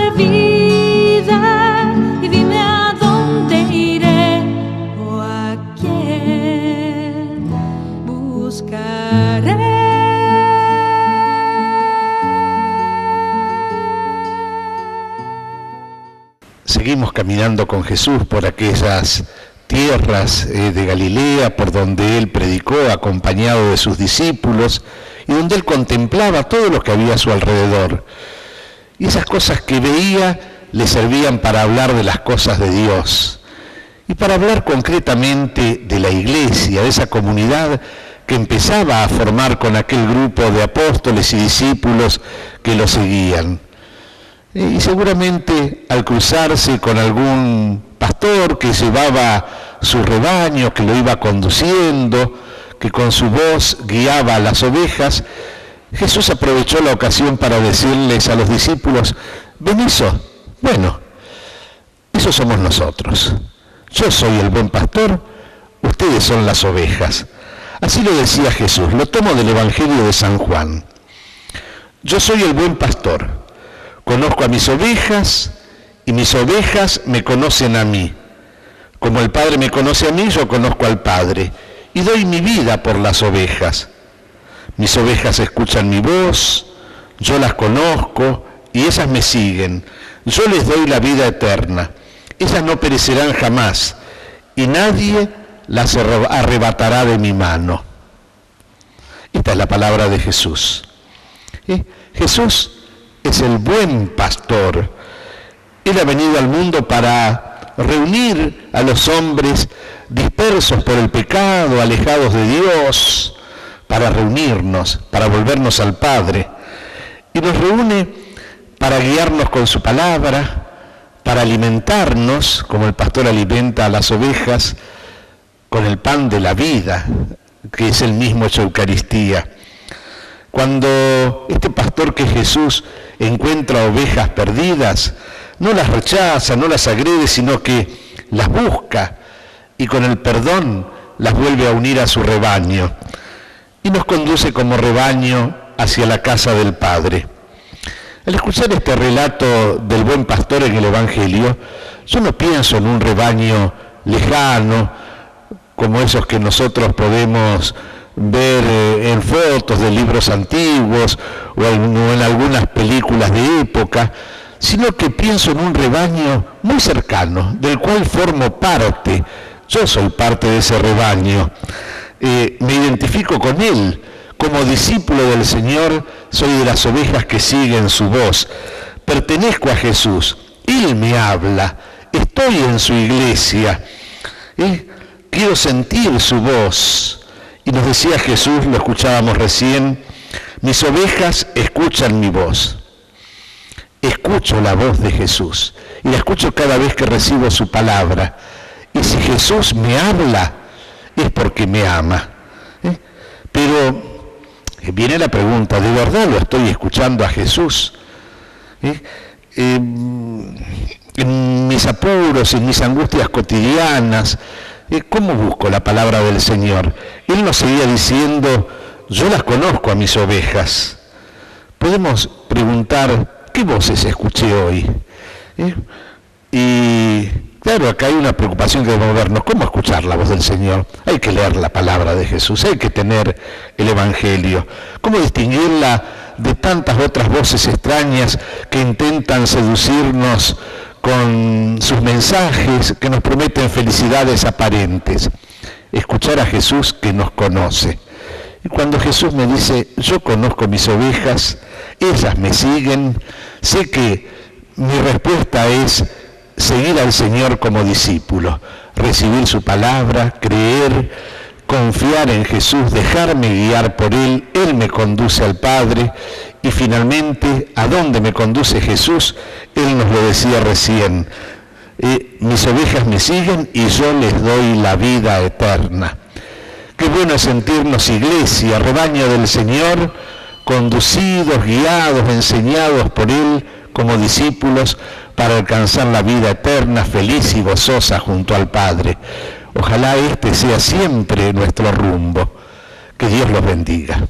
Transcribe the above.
dar vida y dime a dónde iré o a quién buscaré. Seguimos caminando con Jesús por aquellas tierras de Galilea, por donde Él predicó acompañado de sus discípulos y donde Él contemplaba todo lo que había a su alrededor. Y esas cosas que veía le servían para hablar de las cosas de Dios y para hablar concretamente de la iglesia, de esa comunidad que empezaba a formar con aquel grupo de apóstoles y discípulos que lo seguían. Y seguramente al cruzarse con algún pastor que llevaba su rebaño, que lo iba conduciendo, que con su voz guiaba a las ovejas, Jesús aprovechó la ocasión para decirles a los discípulos: ¿ven eso? Bueno, eso somos nosotros. Yo soy el buen pastor, ustedes son las ovejas. Así lo decía Jesús, lo tomo del Evangelio de San Juan. Yo soy el buen pastor. Conozco a mis ovejas y mis ovejas me conocen a mí. Como el Padre me conoce a mí, yo conozco al Padre y doy mi vida por las ovejas. Mis ovejas escuchan mi voz, yo las conozco y ellas me siguen. Yo les doy la vida eterna. Ellas no perecerán jamás y nadie las arrebatará de mi mano. Esta es la palabra de Jesús. Jesús es el buen pastor. Él ha venido al mundo para reunir a los hombres dispersos por el pecado, alejados de Dios, para reunirnos, para volvernos al Padre. Y nos reúne para guiarnos con su palabra, para alimentarnos, como el pastor alimenta a las ovejas, con el pan de la vida, que es el mismo hecho Eucaristía. Cuando este pastor que es Jesús encuentra ovejas perdidas, no las rechaza, no las agrede, sino que las busca y con el perdón las vuelve a unir a su rebaño y nos conduce como rebaño hacia la casa del Padre. Al escuchar este relato del buen pastor en el Evangelio, yo no pienso en un rebaño lejano, como esos que nosotros podemos ver en fotos de libros antiguos o en algunas películas de época, sino que pienso en un rebaño muy cercano, del cual formo parte. Yo soy parte de ese rebaño. Me identifico con él. Como discípulo del Señor, soy de las ovejas que siguen su voz. Pertenezco a Jesús. Él me habla. Estoy en su iglesia. Quiero sentir su voz. Y nos decía Jesús, lo escuchábamos recién, mis ovejas escuchan mi voz. Escucho la voz de Jesús y la escucho cada vez que recibo su palabra. Y si Jesús me habla, es porque me ama. Pero viene la pregunta, ¿de verdad lo estoy escuchando a Jesús? En mis apuros, en mis angustias cotidianas, ¿cómo busco la palabra del Señor? Él nos seguía diciendo, yo las conozco a mis ovejas. Podemos preguntar, ¿qué voces escuché hoy? Y claro, acá hay una preocupación que debemos vernos. ¿Cómo escuchar la voz del Señor? Hay que leer la palabra de Jesús, hay que tener el Evangelio. ¿Cómo distinguirla de tantas otras voces extrañas que intentan seducirnos con sus mensajes, que nos prometen felicidades aparentes? Escuchar a Jesús que nos conoce. Y cuando Jesús me dice, yo conozco mis ovejas, ellas me siguen, sé que mi respuesta es seguir al Señor como discípulo, recibir su palabra, creer, confiar en Jesús, dejarme guiar por Él. Él me conduce al Padre y finalmente, ¿a dónde me conduce Jesús? Él nos lo decía recién, mis ovejas me siguen y yo les doy la vida eterna. Qué bueno es sentirnos iglesia, rebaño del Señor, conducidos, guiados, enseñados por Él como discípulos para alcanzar la vida eterna, feliz y gozosa junto al Padre. Ojalá este sea siempre nuestro rumbo. Que Dios los bendiga.